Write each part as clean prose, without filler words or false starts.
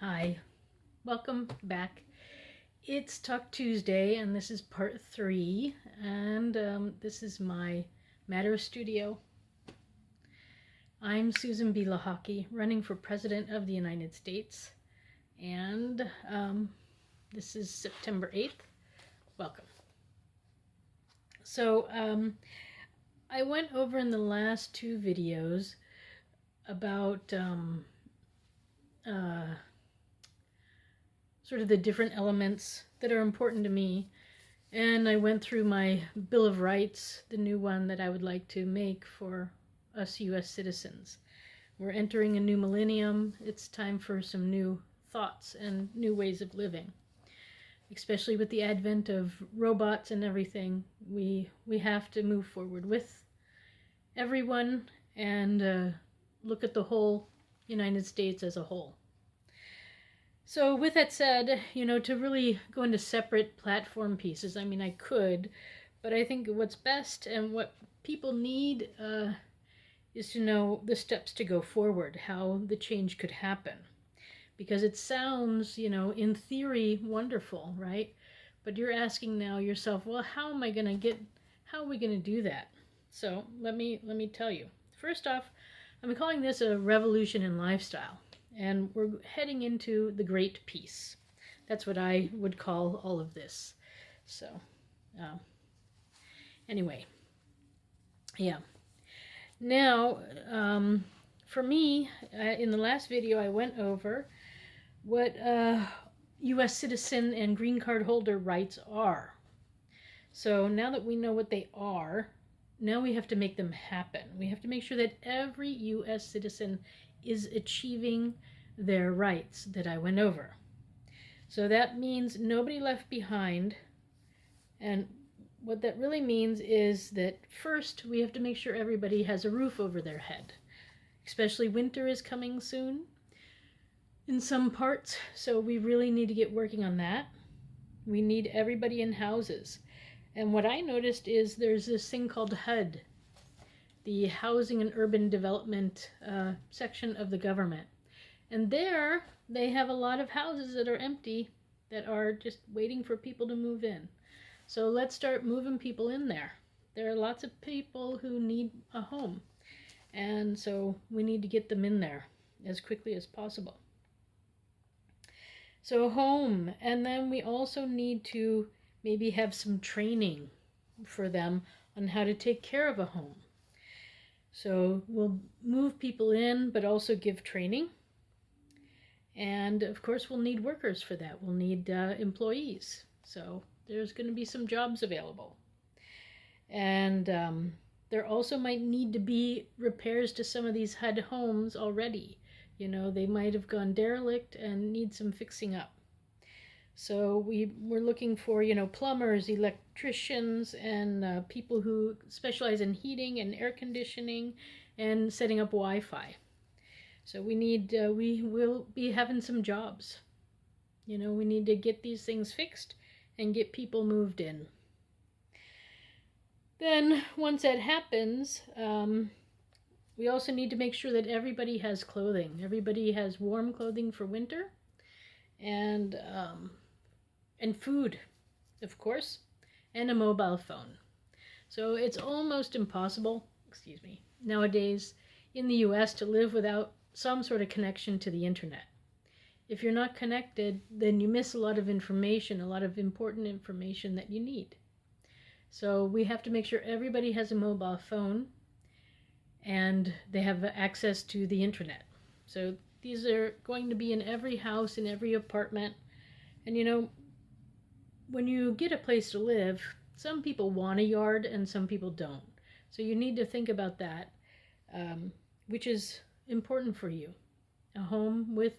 Hi, welcome back. It's Talk Tuesday, and this is part 3, and this is my Matter Studio. I'm Susan B Lochocki, running for President of the United States, and this is September 8th. Welcome. So, I went over in the last 2 videos about sort of the different elements that are important to me. And I went through my Bill of Rights, the new one that I would like to make for us U.S. citizens. We're entering a new millennium. It's time for some new thoughts and new ways of living. Especially with the advent of robots and everything, we have to move forward with everyone and look at the whole United States as a whole. So with that said, to really go into separate platform pieces, I could, but I think what's best and what people need is to know the steps to go forward, how the change could happen. Because it sounds, in theory, wonderful, right? But you're asking now yourself, well, how are we going to do that? So let me tell you. First off, I'm calling this a revolution in lifestyle. And we're heading into the Great Peace. That's what I would call all of this. So, anyway, yeah. Now, for me, in the last video, I went over what U.S. citizen and green card holder rights are. So now that we know what they are, now we have to make them happen. We have to make sure that every U.S. citizen is achieving their rights that I went over. So that means nobody left behind. And what that really means is that first we have to make sure everybody has a roof over their head. Especially winter is coming soon in some parts, so we really need to get working on that. We need everybody in houses. And what I noticed is there's this thing called HUD, the Housing and Urban Development section of the government. And there, they have a lot of houses that are empty that are just waiting for people to move in. So let's start moving people in there. There are lots of people who need a home. And so we need to get them in there as quickly as possible. So a home. And then we also need to maybe have some training for them on how to take care of a home. So we'll move people in, but also give training. And of course, we'll need workers for that. We'll need employees. So there's going to be some jobs available. And there also might need to be repairs to some of these HUD homes already. They might have gone derelict and need some fixing up. So we're looking for, plumbers, electricians, and people who specialize in heating and air conditioning and setting up Wi-Fi. So we will be having some jobs. We need to get these things fixed and get people moved in. Then once that happens, we also need to make sure that everybody has clothing. Everybody has warm clothing for winter and food, of course, and a mobile phone. So it's almost impossible, nowadays in the U.S. to live without some sort of connection to the internet. If you're not connected, then you miss a lot of information, a lot of important information that you need. So we have to make sure everybody has a mobile phone and they have access to the internet. So these are going to be in every house, in every apartment. And when you get a place to live, some people want a yard and some people don't. So you need to think about that, which is important for you. A home with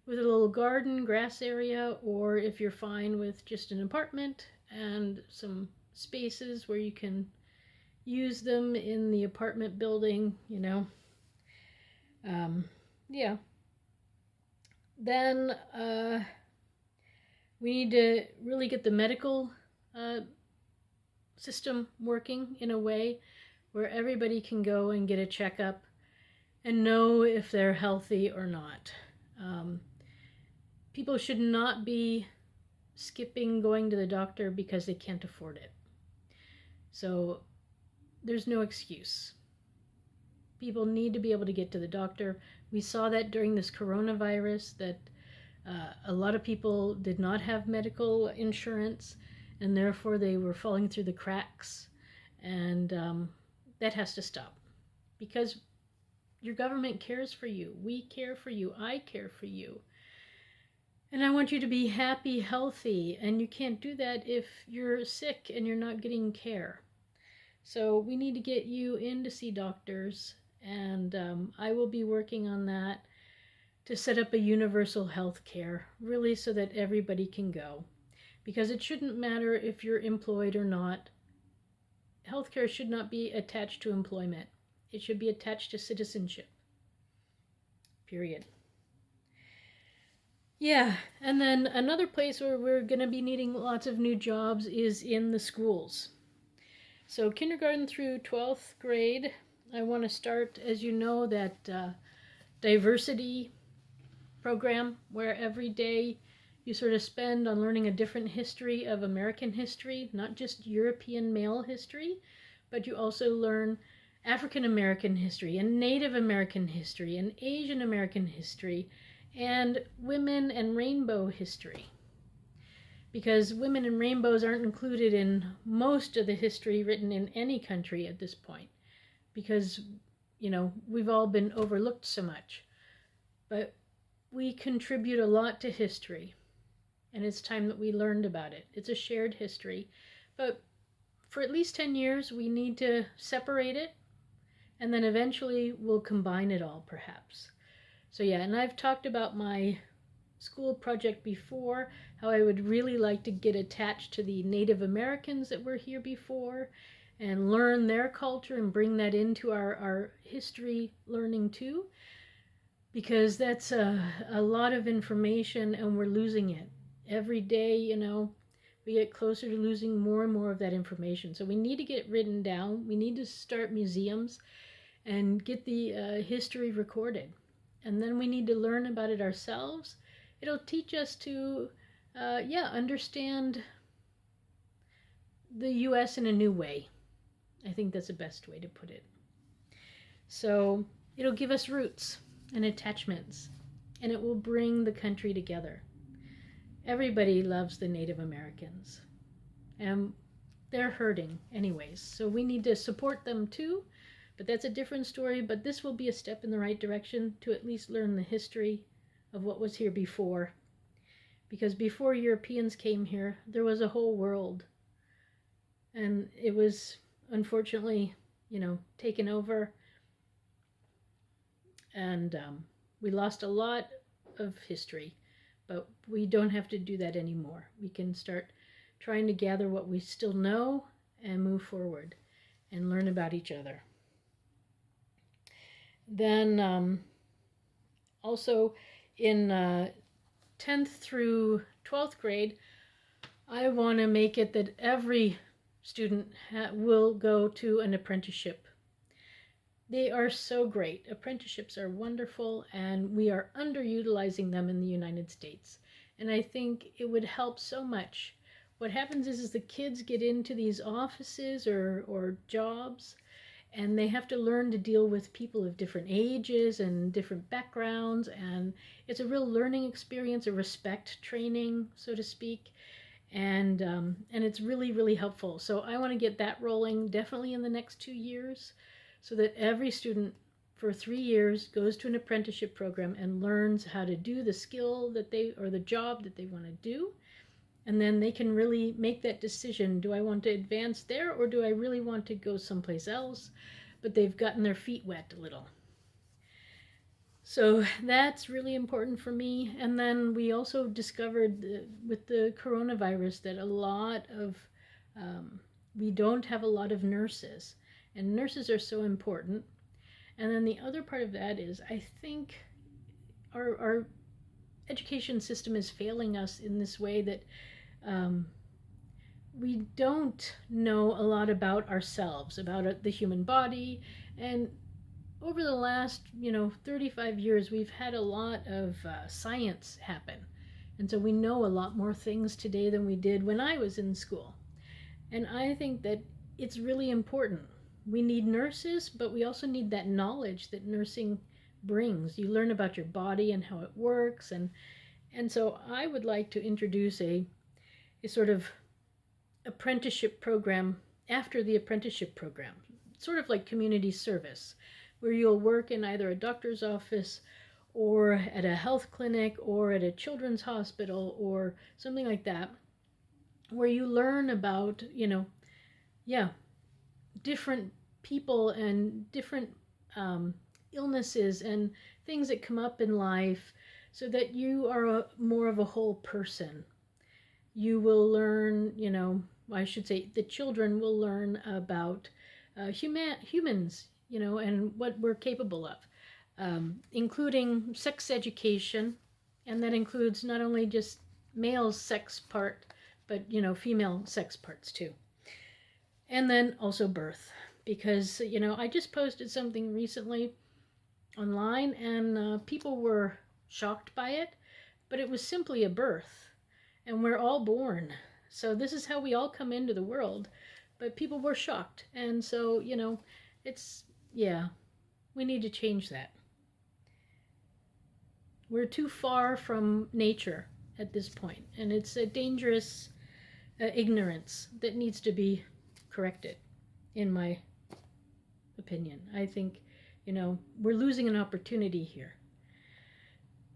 a little garden, grass area, or if you're fine with just an apartment and some spaces where you can use them in the apartment building, yeah. Then we need to really get the medical system working in a way where everybody can go and get a checkup and know if they're healthy or not. people should not be skipping going to the doctor because they can't afford it. So there's no excuse. People need to be able to get to the doctor. We saw that during this coronavirus, that a lot of people did not have medical insurance, and therefore they were falling through the cracks. And that has to stop, because your government cares for you. We care for you. I care for you. And I want you to be happy, healthy, and you can't do that if you're sick and you're not getting care. So we need to get you in to see doctors, and I will be working on that to set up a universal health care, really, so that everybody can go. Because it shouldn't matter if you're employed or not. Healthcare should not be attached to employment. It should be attached to citizenship. Period. Yeah, and then another place where we're going to be needing lots of new jobs is in the schools. So kindergarten through 12th grade, I want to start, as you know, that diversity program where every day you sort of spend on learning a different history of American history, not just European male history, but you also learn African American history and Native American history and Asian American history and women and rainbow history. Because women and rainbows aren't included in most of the history written in any country at this point. Because, we've all been overlooked so much. But we contribute a lot to history. And it's time that we learned about it. It's a shared history. But for at least 10 years, we need to separate it. And then eventually we'll combine it all, perhaps. So yeah, and I've talked about my school project before, how I would really like to get attached to the Native Americans that were here before and learn their culture and bring that into our history learning too, because that's a lot of information and we're losing it. Every day, we get closer to losing more and more of that information. So we need to get it written down. We need to start museums and get the history recorded. And then we need to learn about it ourselves. It'll teach us to, understand the U.S. in a new way. I think that's the best way to put it. So it'll give us roots and attachments, and it will bring the country together. Everybody loves the Native Americans, and they're hurting anyways. So we need to support them too, but that's a different story. But this will be a step in the right direction to at least learn the history of what was here before. Because before Europeans came here, there was a whole world. And it was, unfortunately, taken over. And we lost a lot of history. But we don't have to do that anymore. We can start trying to gather what we still know and move forward and learn about each other. Then also in 10th through 12th grade, I want to make it that every student will go to an apprenticeship. They are so great. Apprenticeships are wonderful, and we are underutilizing them in the United States. And I think it would help so much. What happens is the kids get into these offices or jobs, and they have to learn to deal with people of different ages and different backgrounds, and it's a real learning experience, a respect training, so to speak, and it's really, really helpful. So I want to get that rolling definitely in the next 2 years, so that every student for 3 years goes to an apprenticeship program and learns how to do the skill or the job that they want to do. And then they can really make that decision. Do I want to advance there, or do I really want to go someplace else? But they've gotten their feet wet a little. So that's really important for me. And then we also discovered with the coronavirus that we don't have a lot of nurses. And nurses are so important. And then the other part of that is I think our education system is failing us in this way that we don't know a lot about ourselves, about the human body. And over the last 35 years, we've had a lot of science happen. And so we know a lot more things today than we did when I was in school. And I think that it's really important. We need nurses, but we also need that knowledge that nursing brings. You learn about your body and how it works. And so I would like to introduce a sort of apprenticeship program after the apprenticeship program, sort of like community service, where you'll work in either a doctor's office or at a health clinic or at a children's hospital or something like that, where you learn about, different people and different illnesses and things that come up in life, so that you are more of a whole person. You will learn, I should say the children will learn about humans, and what we're capable of, including sex education. And that includes not only just male sex part, but, female sex parts too. And then also birth, because, I just posted something recently online and people were shocked by it, but it was simply a birth, and we're all born. So this is how we all come into the world, but people were shocked. And so, we need to change that. We're too far from nature at this point, and it's a dangerous ignorance that needs to be corrected, in my opinion. I think, we're losing an opportunity here.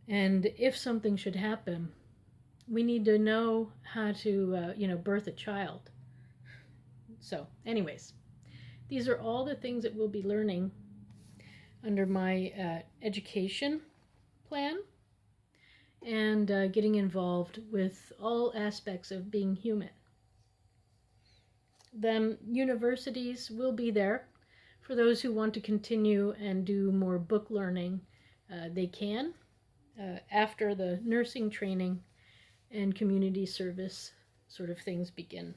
And if something should happen, we need to know how to, birth a child. So, anyways, these are all the things that we'll be learning under my education plan, and getting involved with all aspects of being human. Then universities will be there for those who want to continue and do more book learning. They can after the nursing training and community service sort of things begin.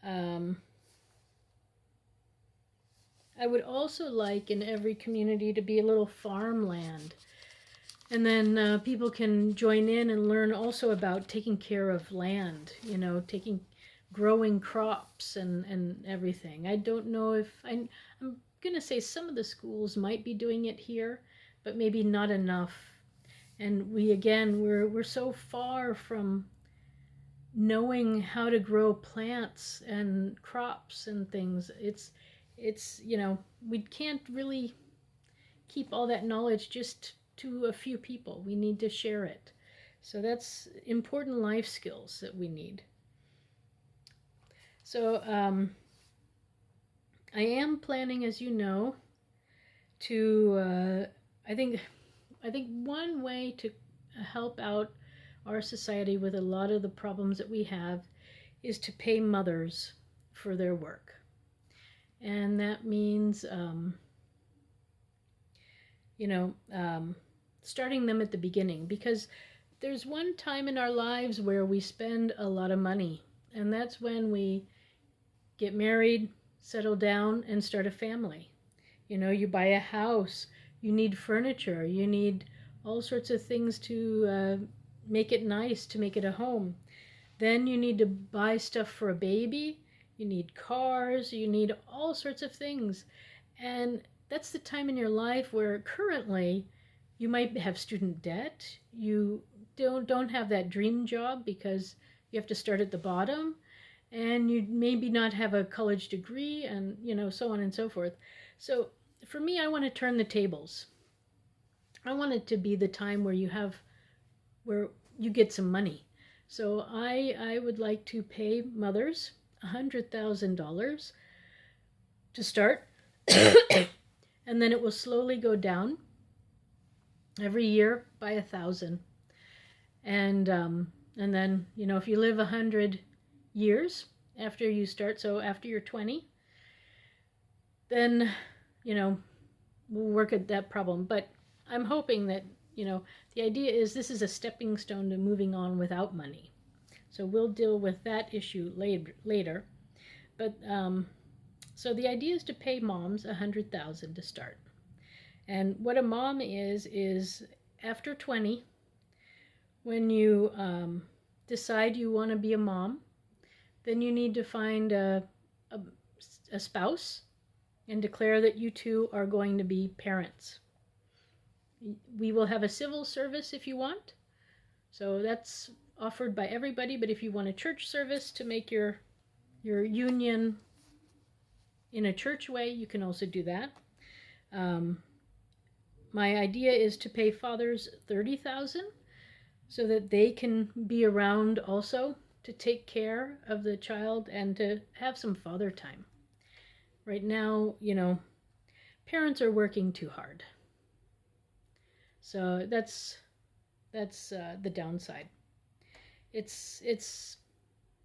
I would also like in every community to be a little farmland. And then people can join in and learn also about taking care of land, growing crops and everything. I don't know if, I'm going to say some of the schools might be doing it here, but maybe not enough. And we're so far from knowing how to grow plants and crops and things. It's we can't really keep all that knowledge just to a few people. We need to share it. So that's important life skills that we need. So I am planning, as you know, to I think one way to help out our society with a lot of the problems that we have is to pay mothers for their work. And that means, starting them at the beginning, because there's one time in our lives where we spend a lot of money, and that's when we get married, settle down, and start a family. You buy a house, you need furniture, you need all sorts of things to make it nice, to make it a home. Then you need to buy stuff for a baby. You need cars, you need all sorts of things. And that's the time in your life where currently you might have student debt. You don't have that dream job because you have to start at the bottom. And you maybe not have a college degree, and so on and so forth. So for me, I want to turn the tables. I want it to be the time where you get some money. So I would like to pay mothers $100,000 to start, and then it will slowly go down every year by 1,000. And then if you live 100 years after you start, so after you're 20, then we'll work at that problem. But I'm hoping that the idea is this is a stepping stone to moving on without money. So we'll deal with that issue later. But so the idea is to pay moms $100,000 to start. And what a mom is after 20, when you decide you want to be a mom, then you need to find a spouse and declare that you two are going to be parents. We will have a civil service if you want. So that's offered by everybody, but if you want a church service to make your union in a church way, you can also do that. My idea is to pay fathers $30,000 so that they can be around also to take care of the child and to have some father time. Right now, parents are working too hard. So that's the downside. It's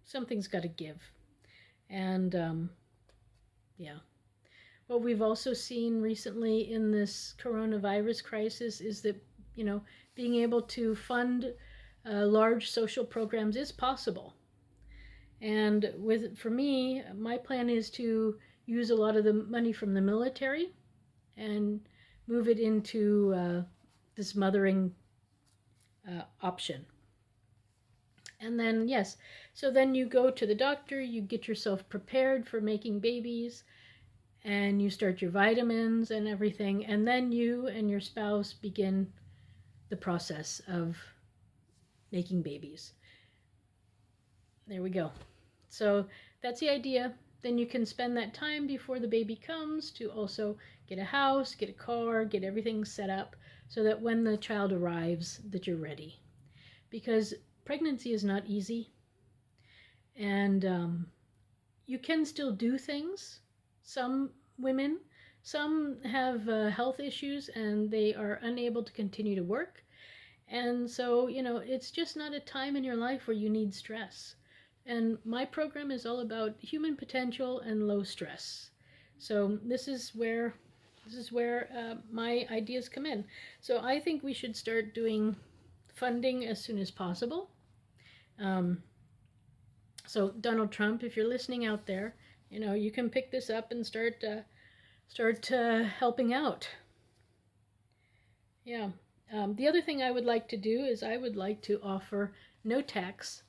something's got to give. And yeah. What we've also seen recently in this coronavirus crisis is that, being able to fund large social programs is possible. And for me, my plan is to use a lot of the money from the military and move it into this mothering option. And then, yes, so then you go to the doctor, you get yourself prepared for making babies, and you start your vitamins and everything, and then you and your spouse begin the process of making babies. There we go. So that's the idea. Then you can spend that time before the baby comes to also get a house, get a car, get everything set up so that when the child arrives that you're ready. Because pregnancy is not easy, and you can still do things. Some women, some have health issues and they are unable to continue to work. And so, it's just not a time in your life where you need stress. And my program is all about human potential and low stress. So this is where my ideas come in. So I think we should start doing funding as soon as possible. So Donald Trump, if you're listening out there, you can pick this up and start helping out. Yeah. The other thing I would like to do is I would like to offer no tax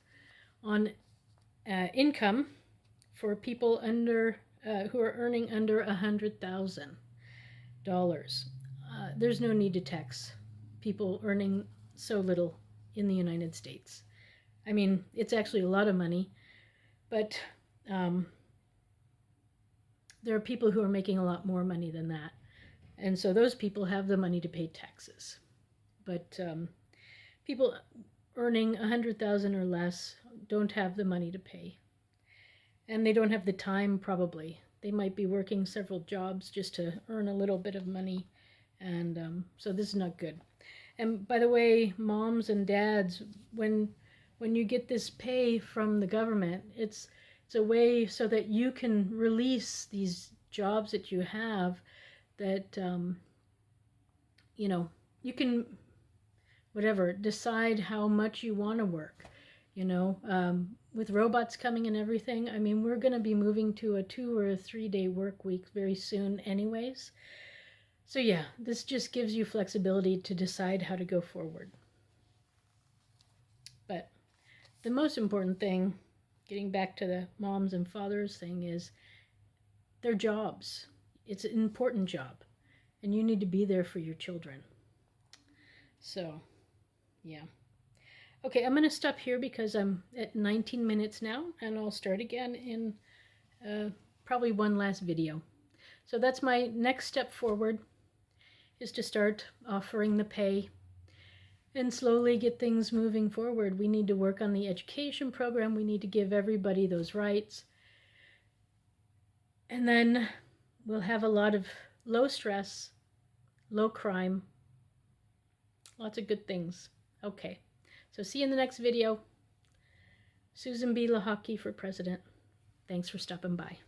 on income for people under who are earning under $100,000. There's no need to tax people earning so little in the United States. I mean, it's actually a lot of money, but there are people who are making a lot more money than that. And so those people have the money to pay taxes. But people earning $100,000 or less don't have the money to pay. And they don't have the time, probably. They might be working several jobs just to earn a little bit of money. And so this is not good. And by the way, moms and dads, when you get this pay from the government, it's a way so that you can release these jobs that you have that, you can, decide how much you want to work, with robots coming and everything. I mean, we're going to be moving to a 2 or 3 day work week very soon anyways. So yeah, this just gives you flexibility to decide how to go forward. But the most important thing, getting back to the moms and fathers thing, is their jobs. It's an important job, and you need to be there for your children. So, yeah. Okay, I'm going to stop here because I'm at 19 minutes now, and I'll start again in probably one last video. So that's my next step forward, is to start offering the pay and slowly get things moving forward. We need to work on the education program. We need to give everybody those rights. And then we'll have a lot of low stress, low crime, lots of good things. Okay, so see you in the next video. Susan B Lochocki for president. Thanks for stopping by.